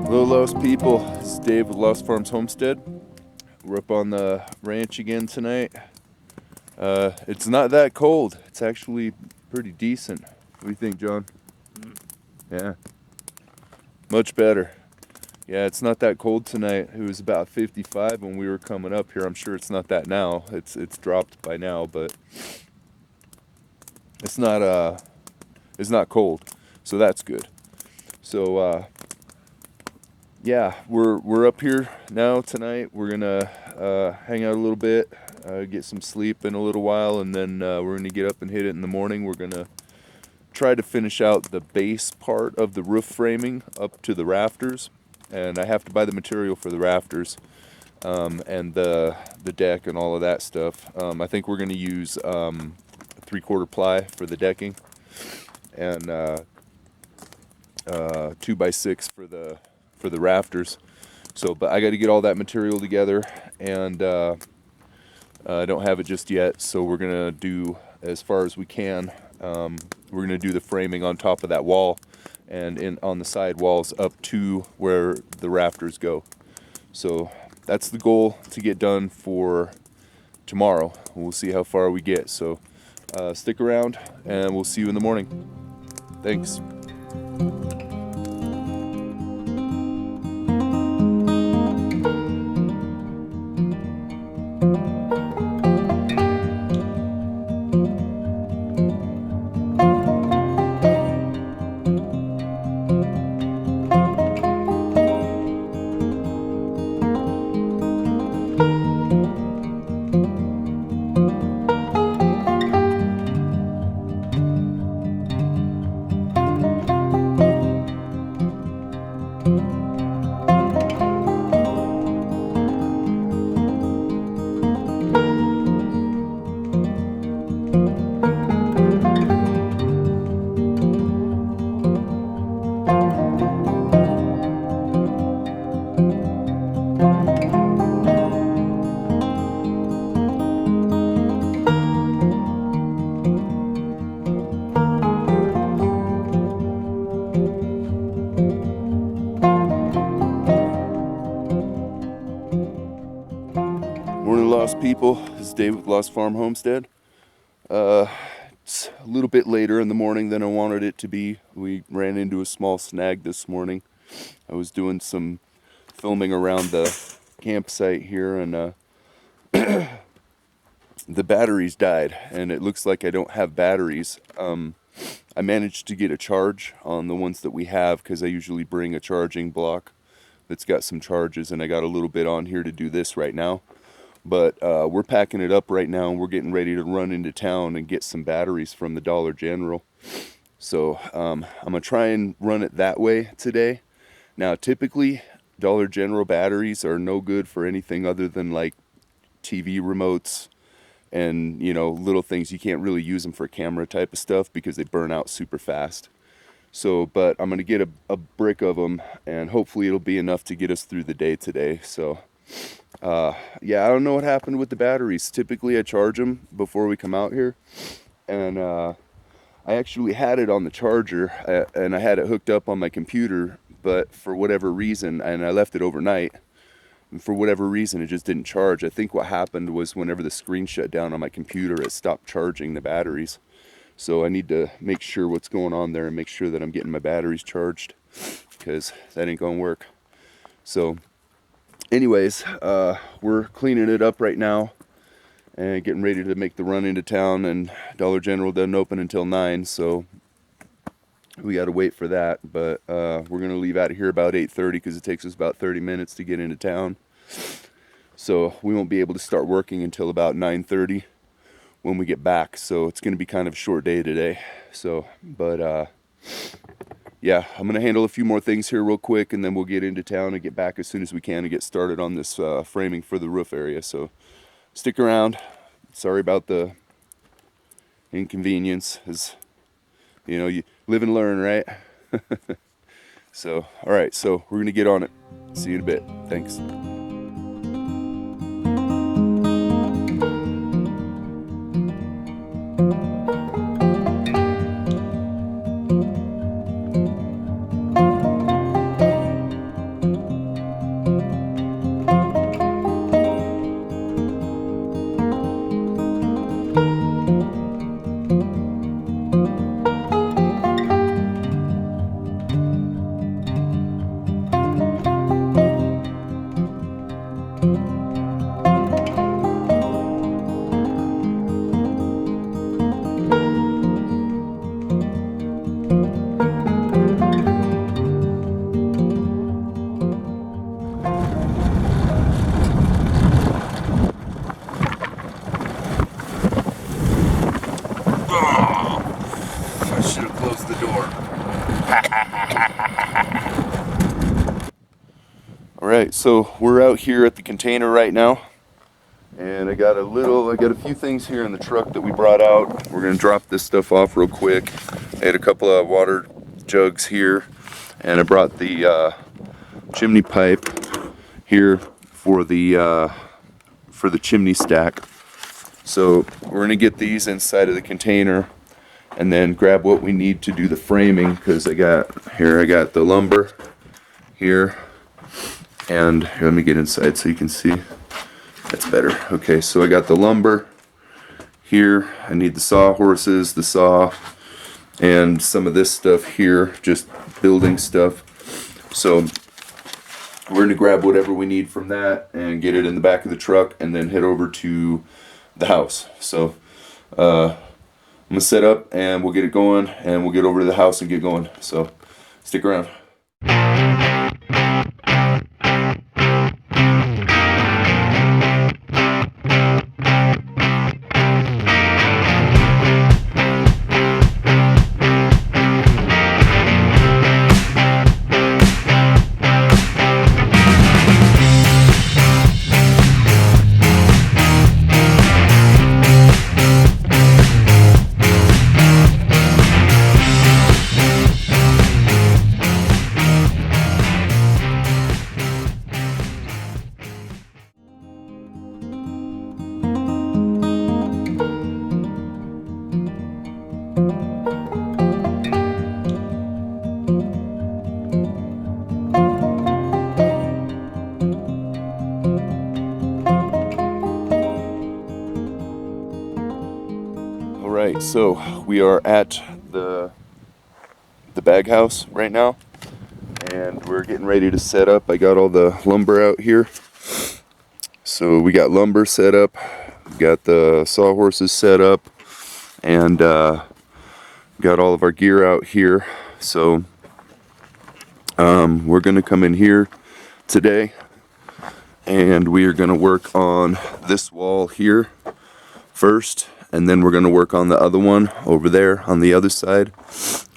Hello Lost people, this is Dave with Lost Farms Homestead. We're up on the ranch again tonight. It's not that cold, it's actually pretty decent. What do you think, John? Yeah, much better. Yeah, it's not that cold tonight. It was about 55 when we were coming up here. I'm sure it's not that now. It's dropped by now, but it's not cold, so that's good. So yeah, we're up here now tonight. We're gonna hang out a little bit, get some sleep in a little while, and then we're gonna get up and hit it in the morning. We're gonna try to finish out the base part of the roof framing up to the rafters, and I have to buy the material for the rafters and the deck and all of that stuff. I think we're gonna use 3/4 ply for the decking and 2x6 for the rafters. So, but I got to get all that material together, and I don't have it just yet, so we're gonna do as far as we can. We're gonna do the framing on top of that wall and on the side walls up to where the rafters go. So that's the goal to get done for tomorrow. We'll see how far we get. So stick around and we'll see you in the morning. Thanks. Lost people, this is Dave with Lost Farm Homestead. It's a little bit later in the morning than I wanted it to be. We ran into a small snag this morning. I was doing some filming around the campsite here, and the batteries died, and it looks like I don't have batteries. I managed to get a charge on the ones that we have because I usually bring a charging block that's got some charges, and I got a little bit on here to do this right now. But we're packing it up right now, and we're getting ready to run into town and get some batteries from the Dollar General. So I'm going to try and run it that way today. Now, typically, Dollar General batteries are no good for anything other than like TV remotes and, you know, little things. You can't really use them for camera type of stuff because they burn out super fast. So, but I'm going to get a brick of them, and hopefully it'll be enough to get us through the day today. So yeah, I don't know what happened with the batteries. Typically I charge them before we come out here, and I actually had it on the charger, and I had it hooked up on my computer, but for whatever reason, and I left it overnight, and for whatever reason it just didn't charge. I think what happened was whenever the screen shut down on my computer, it stopped charging the batteries. So I need to make sure what's going on there and make sure that I'm getting my batteries charged, because that ain't gonna work. So anyways, we're cleaning it up right now. and getting ready to make the run into town, and Dollar General doesn't open until 9, so we got to wait for that. But we're going to leave out of here about 8:30 because it takes us about 30 minutes to get into town. So we won't be able to start working until about 9:30 when we get back. So it's going to be kind of a short day today. So, but yeah, I'm going to handle a few more things here real quick, and then we'll get into town and get back as soon as we can and get started on this framing for the roof area. So stick around. Sorry about the inconvenience. As you know, you live and learn, right? So, all right, so we're going to get on it. See you in a bit. Thanks. I should have closed the door. Alright, so we're out here at the container right now. And I got a few things here in the truck that we brought out. We're going to drop this stuff off real quick. I had a couple of water jugs here. And I brought the chimney pipe here for the chimney stack. So we're going to get these inside of the container and then grab what we need to do the framing, because I got the lumber here, and here, let me get inside so you can see. That's better. Okay, so I got the lumber here. I need the sawhorses, the saw, and some of this stuff here, just building stuff. So we're going to grab whatever we need from that and get it in the back of the truck and then head over to the house. So I'm gonna set up and we'll get it going, and we'll get over to the house and get going. So stick around. Alright, so we are at the bag house right now, and we're getting ready to set up. I got all the lumber out here. So we got lumber set up, we got the sawhorses set up, and got all of our gear out here. So we're going to come in here today, and we are going to work on this wall here first, and then we're going to work on the other one over there on the other side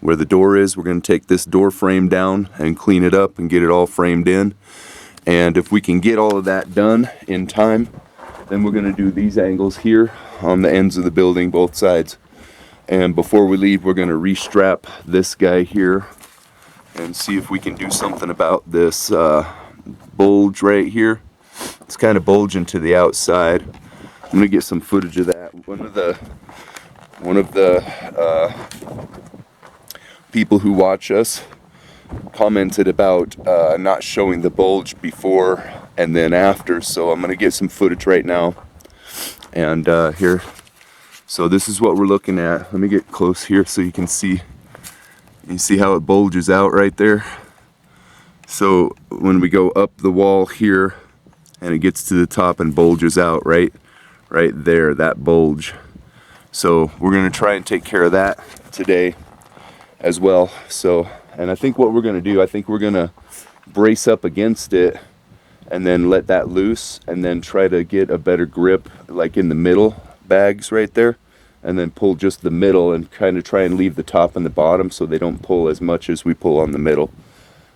where the door is. We're going to take this door frame down and clean it up and get it all framed in. And if we can get all of that done in time, then we're going to do these angles here on the ends of the building, both sides. And before we leave, we're going to restrap this guy here and see if we can do something about this bulge right here. It's kind of bulging to the outside. I'm going to get some footage of that. One of the people who watch us commented about not showing the bulge before and then after, so I'm going to get some footage right now. And here, so this is what we're looking at. Let me get close here so you can see. You see how it bulges out right there? So when we go up the wall here and it gets to the top and bulges out right right there, that bulge. So we're going to try and take care of that today as well. So, and I think what we're going to do, I think we're going to brace up against it and then let that loose and then try to get a better grip like in the middle bags right there, and then pull just the middle and kind of try and leave the top and the bottom so they don't pull as much as we pull on the middle,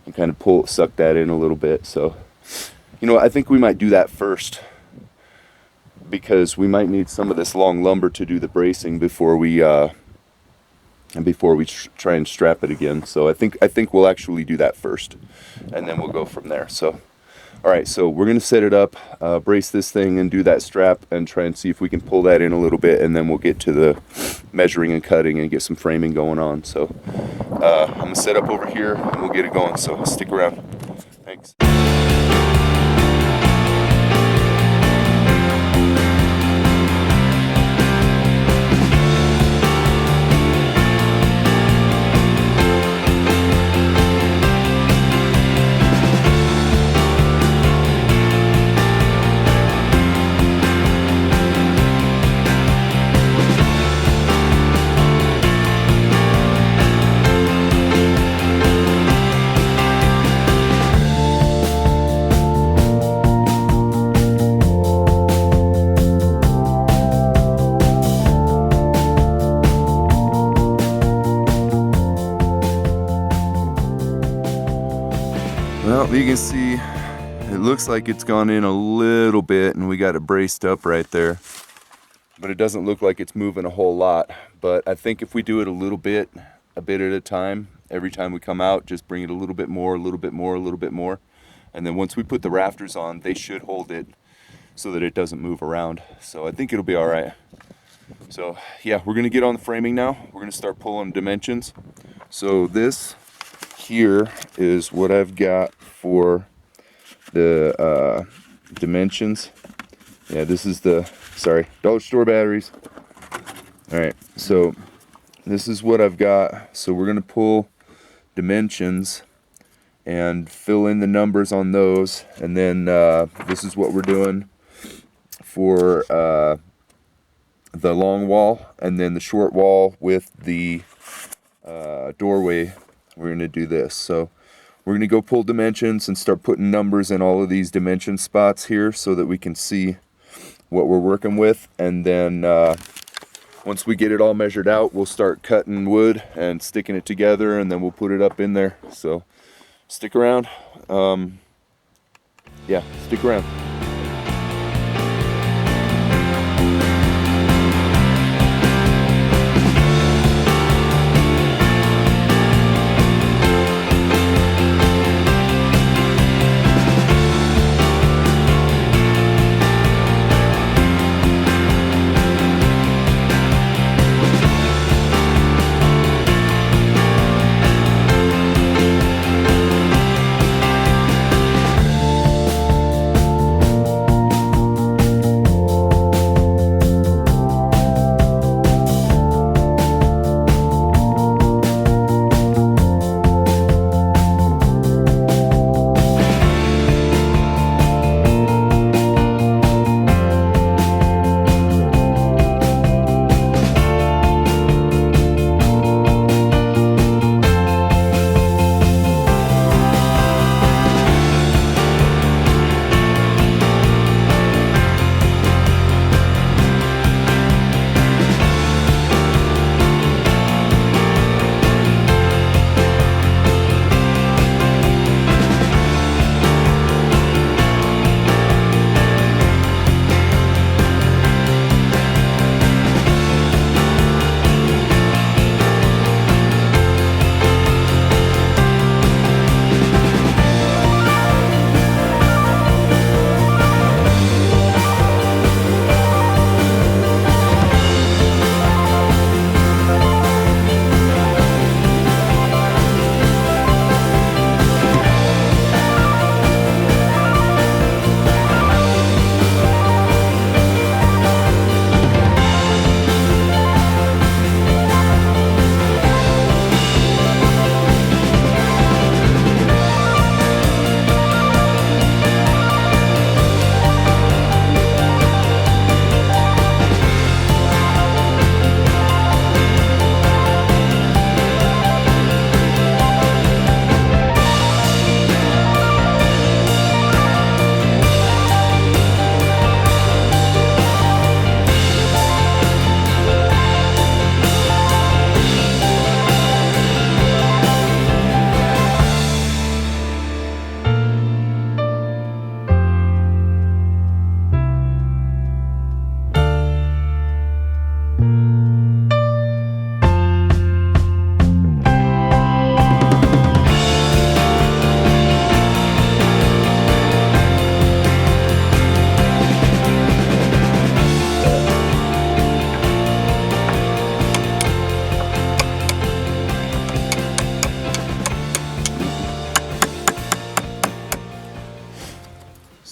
and kind of suck that in a little bit. So, you know, I think we might do that first, because we might need some of this long lumber to do the bracing before we try and strap it again. So I think we'll actually do that first, and then we'll go from there. So, all right, so we're gonna set it up, brace this thing, and do that strap, and try and see if we can pull that in a little bit, and then we'll get to the measuring and cutting and get some framing going on. So I'm gonna set up over here and we'll get it going. So stick around. Thanks. Well, you can see it looks like it's gone in a little bit, and we got it braced up right there, but it doesn't look like it's moving a whole lot. But I think if we do it a bit at a time, every time we come out, just bring it a little bit more, a little bit more, a little bit more, and then once we put the rafters on, they should hold it so that it doesn't move around. So I think it'll be all right. So yeah, we're gonna get on the framing now. We're gonna start pulling dimensions. So this here is what I've got for the dimensions. Yeah, this is the, sorry, dollar store batteries. All right, so this is what I've got. So we're gonna pull dimensions and fill in the numbers on those, and then this is what we're doing for the long wall, and then the short wall with the doorway. We're going to do this. So we're going to go pull dimensions and start putting numbers in all of these dimension spots here so that we can see what we're working with. And then once we get it all measured out, we'll start cutting wood and sticking it together, and then we'll put it up in there. So stick around. Yeah, stick around.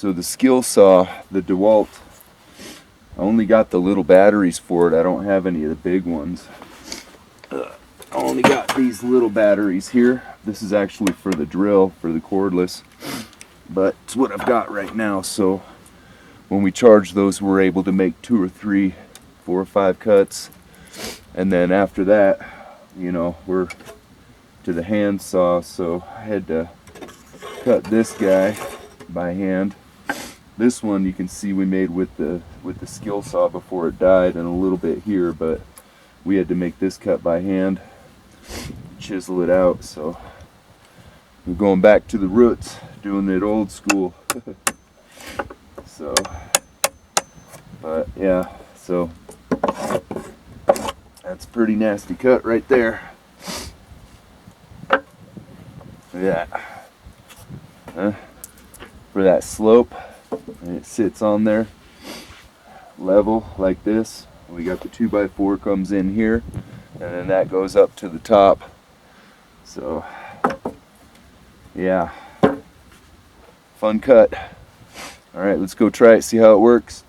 So the skill saw, the DeWalt, I only got the little batteries for it. I don't have any of the big ones. I only got these little batteries here. This is actually for the drill, for the cordless, but it's what I've got right now. So when we charge those, we're able to make 2 or 3, 4 or 5 cuts, and then after that, you know, we're to the hand saw. So I had to cut this guy by hand. This one you can see we made with the skill saw before it died, and a little bit here, but we had to make this cut by hand, chisel it out. So we're going back to the roots, doing it old school. So, but yeah, so that's a pretty nasty cut right there. Yeah, for that slope, and it sits on there level like this. We got the 2x4 comes in here, and then that goes up to the top. So yeah, fun cut. All right, let's go try it, see how it works.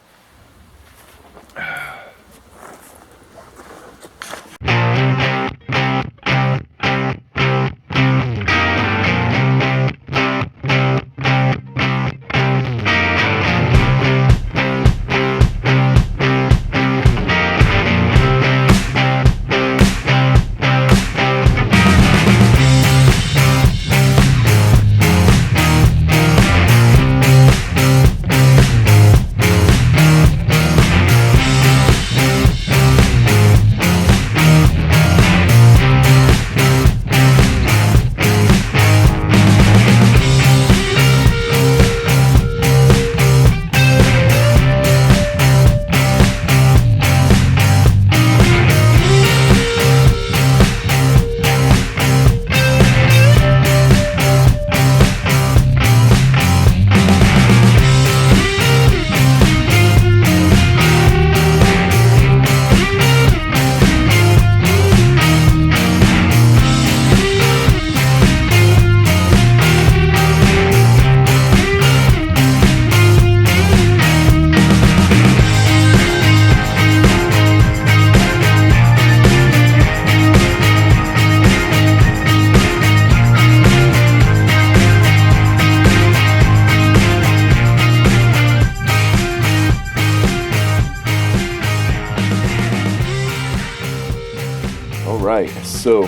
Alright, so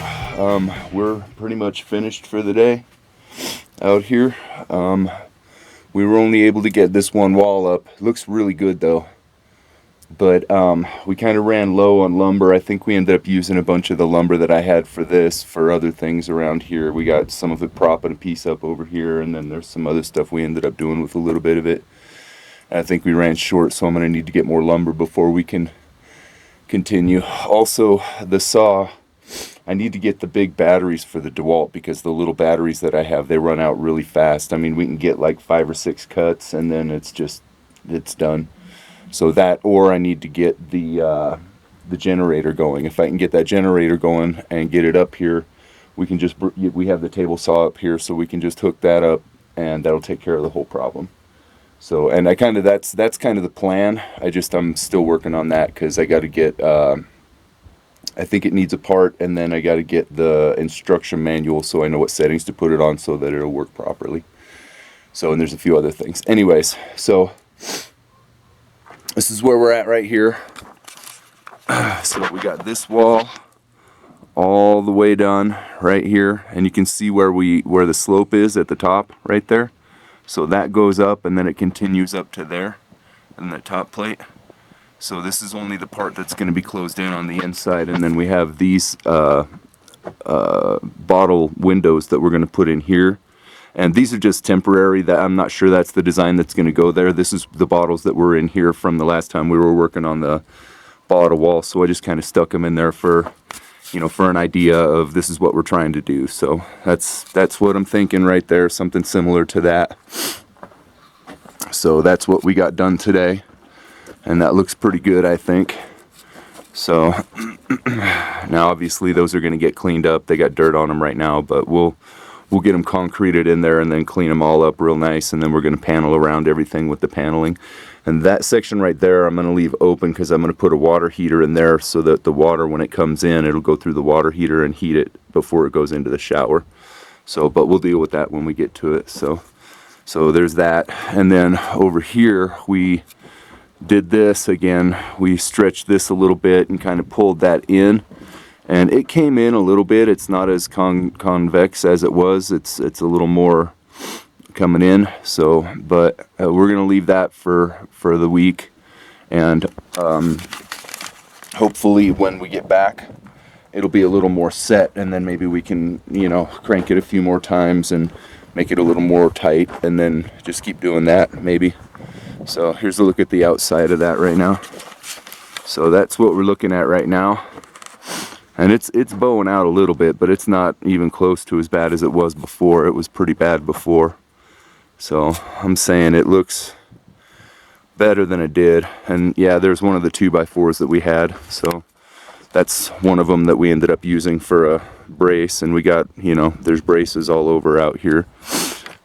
we're pretty much finished for the day out here. We were only able to get this one wall up. It looks really good though, but we kind of ran low on lumber. I think we ended up using a bunch of the lumber that I had for this for other things around here. We got some of it propping a piece up over here, and then there's some other stuff we ended up doing with a little bit of it. And I think we ran short, so I'm going to need to get more lumber before we can continue. Also, the saw, I need to get the big batteries for the DeWalt, because the little batteries that I have, they run out really fast. I mean, we can get like 5 or 6 cuts and then it's done. So that, or I need to get the generator going. If I can get that generator going and get it up here, we can just, we have the table saw up here, so we can just hook that up and that'll take care of the whole problem. So, and I kind of, that's kind of the plan. I'm still working on that, because I got to get, I think it needs a part, and then I got to get the instruction manual so I know what settings to put it on so that it'll work properly. So, and there's a few other things. Anyways, so this is where we're at right here. So we got this wall all the way done right here, and you can see where the slope is at the top right there. So that goes up, and then it continues up to there, and the top plate. So this is only the part that's going to be closed in on the inside, and then we have these bottle windows that we're going to put in here. And these are just temporary. That I'm not sure that's the design that's going to go there. This is the bottles that were in here from the last time we were working on the bottle wall. So I just kind of stuck them in there for, you know, for an idea of this is what we're trying to do. So that's what I'm thinking right there, something similar to that. So that's what we got done today, and that looks pretty good, I think. So now obviously those are going to get cleaned up. They got dirt on them right now, but we'll we'll get them concreted in there and then clean them all up real nice, and then we're going to panel around everything with the paneling. And that section right there I'm going to leave open because I'm going to put a water heater in there so that the water, when it comes in, it'll go through the water heater and heat it before it goes into the shower. So, but we'll deal with that when we get to it. So there's that. And then over here we did this again. We stretched this a little bit and kind of pulled that in, and it came in a little bit. It's not as convex as it was. It's a little more coming in. So, but we're gonna leave that for the week, and hopefully when we get back it'll be a little more set, and then maybe we can, you know, crank it a few more times and make it a little more tight, and then just keep doing that maybe. So here's a look at the outside of that right now. So that's what we're looking at right now, and it's bowing out a little bit, but it's not even close to as bad as it was before. It was pretty bad before, so I'm saying it looks better than it did. And yeah, there's one of the 2x4s that we had, so that's one of them that we ended up using for a brace, and we got, you know, there's braces all over out here.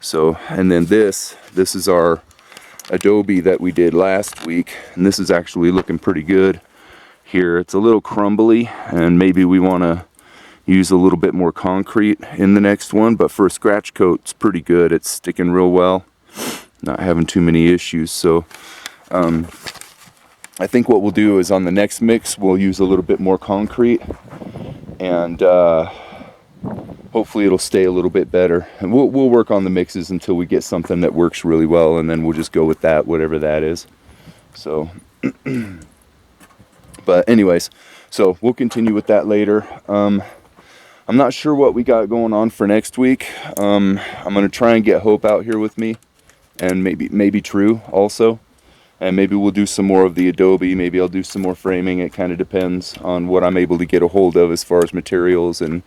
So, and then this is our adobe that we did last week, and this is actually looking pretty good here. It's a little crumbly, and maybe we want to use a little bit more concrete in the next one, but for a scratch coat it's pretty good. It's sticking real well, not having too many issues. So I think what we'll do is on the next mix we'll use a little bit more concrete, and hopefully it'll stay a little bit better. And we'll work on the mixes until we get something that works really well, and then we'll just go with that, whatever that is. So but anyways, so we'll continue with that later. I'm not sure what we got going on for next week. I'm gonna try and get Hope out here with me, and maybe True also. And maybe we'll do some more of the adobe. Maybe I'll do some more framing. It kind of depends on what I'm able to get a hold of as far as materials and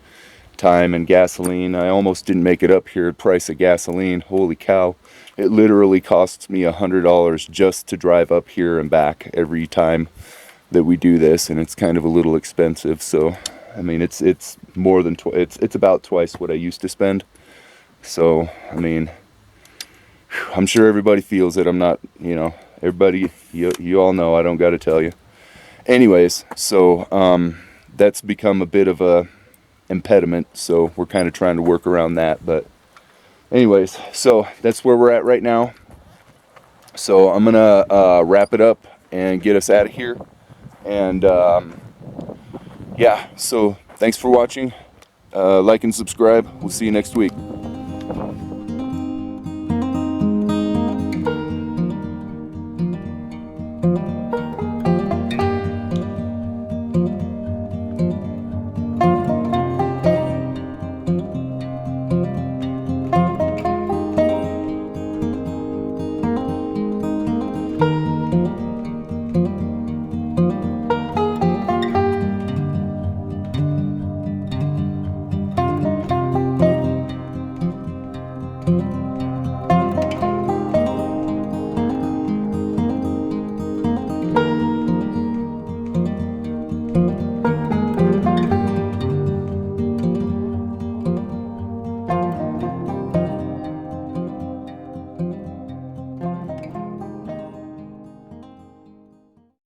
time and gasoline. I almost didn't make it up here. Price of gasoline, holy cow. It literally costs me $100 just to drive up here and back every time that we do this, and it's kind of a little expensive. So I mean, it's more than it's about twice what I used to spend. So I mean, I'm sure everybody feels it. I'm not, you know, everybody, you all know, I don't got to tell you. Anyways, so that's become a bit of a impediment, so we're kind of trying to work around that. But anyways, so that's where we're at right now. So I'm gonna wrap it up and get us out of here. And yeah, so thanks for watching. Like and subscribe. We'll see you next week.